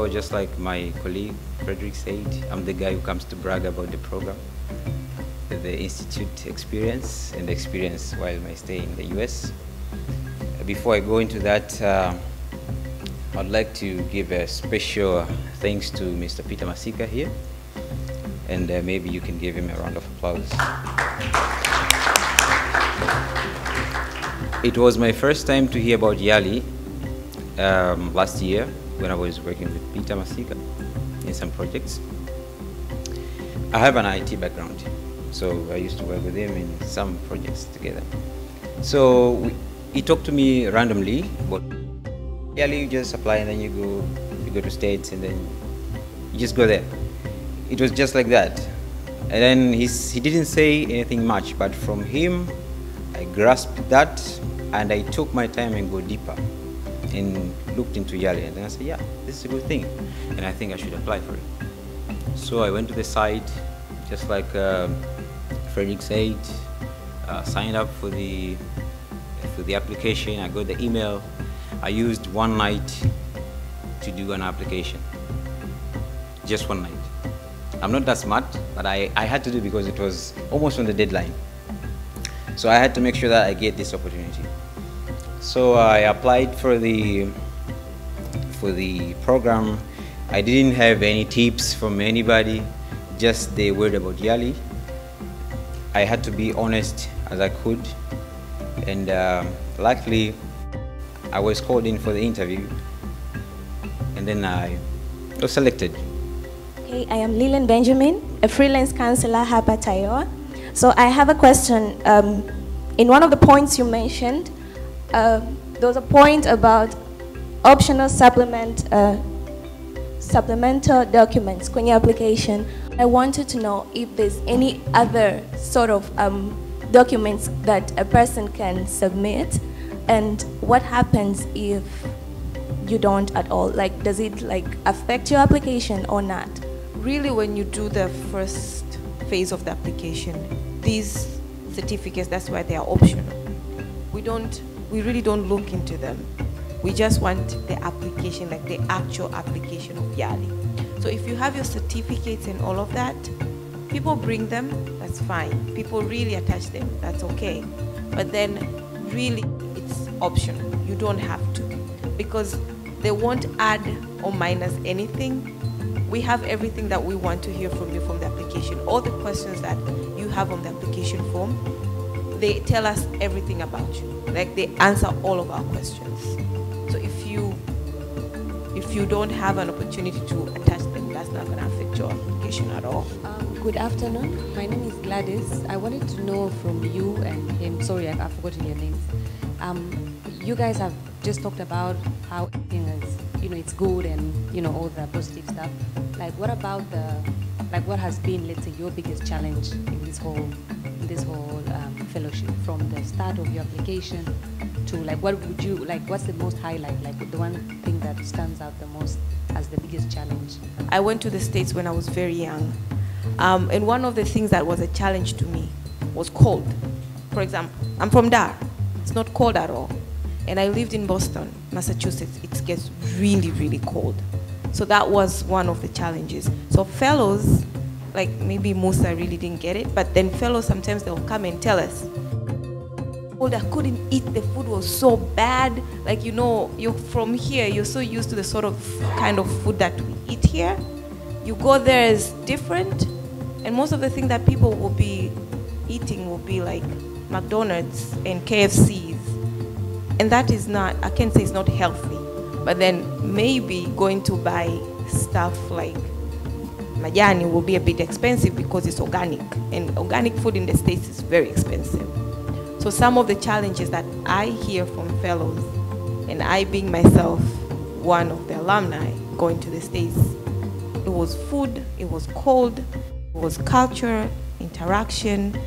So just like my colleague Frederick said, I'm the guy who comes to brag about the program, the institute experience, and the experience while my stay in the US. Before I go into that, I'd like to give a special thanks to Mr. Peter Masika here, and maybe you can give him a round of applause. It was my first time to hear about Yali last year when I was working with Peter Masika in some projects. I have an IT background, so I used to work with him in some projects together. So he talked to me randomly about Yali. You just apply and then you go to States and then you just go there. It was just like that. And then he didn't say anything much, but from him I grasped that and I took my time and go deeper and looked into Yali, and then I said, yeah, this is a good thing and I think I should apply for it. So I went to the site, just like Frederick said, signed up for the application. I got the email. I used one night to do an application, just one night. I'm not that smart, but I had to do it because it was almost on the deadline. So I had to make sure that I get this opportunity. So I applied for the program. I didn't have any tips from anybody, just the word about Yali. I had to be honest as I could, and luckily I was called in for the interview, and then I was selected. Okay, I am Lillian Benjamin, a freelance counselor here at Iowa. So I have a question. In one of the points you mentioned, there was a point about optional supplemental documents kwenye application. I wanted to know if there's any other sort of documents that a person can submit, and what happens if you don't at all? Like, does it affect your application or not? Really, when you do the first phase of the application, these certificates, that's why they are optional. We really don't look into them. We just want the application, like the actual application of Yali. So if you have your certificates and all of that, people bring them, that's fine. People really attach them, that's okay. But then really it's optional. You don't have to, because they won't add or minus anything. We have everything that we want to hear from you from the application. All the questions that you have on the application form, they tell us everything about you. Like, they answer all of our questions. So if you don't have an opportunity to attach them, that's not going to affect your application at all. Good afternoon. My name is Gladys. I wanted to know from you and him. Sorry, I've forgotten your names. You guys have just talked about how everything is, it's good and all the positive stuff. Like, what about what has been, let's say, your biggest challenge in this whole fellowship, from the start of your application to what's the most highlight, the one thing that stands out the most as the biggest challenge? I went to the States when I was very young, and one of the things that was a challenge to me was cold. For example, I'm from Dar. It's not cold at all. And I lived in Boston, Massachusetts. It gets really, really cold. So that was one of the challenges. So fellows, like maybe Musa really didn't get it, but then fellows, sometimes they'll come and tell us, oh, I couldn't eat, the food was so bad. Like, you're from here, you're so used to the sort of kind of food that we eat here. You go there, it's different. And most of the things that people will be eating will be like McDonald's and KFCs. And that is not, I can't say it's not healthy, but then maybe going to buy stuff like majani will be a bit expensive because it's organic, and organic food in the States is very expensive. So some of the challenges that I hear from fellows, and I being myself one of the alumni going to the States, it was food, it was cold, it was culture, interaction,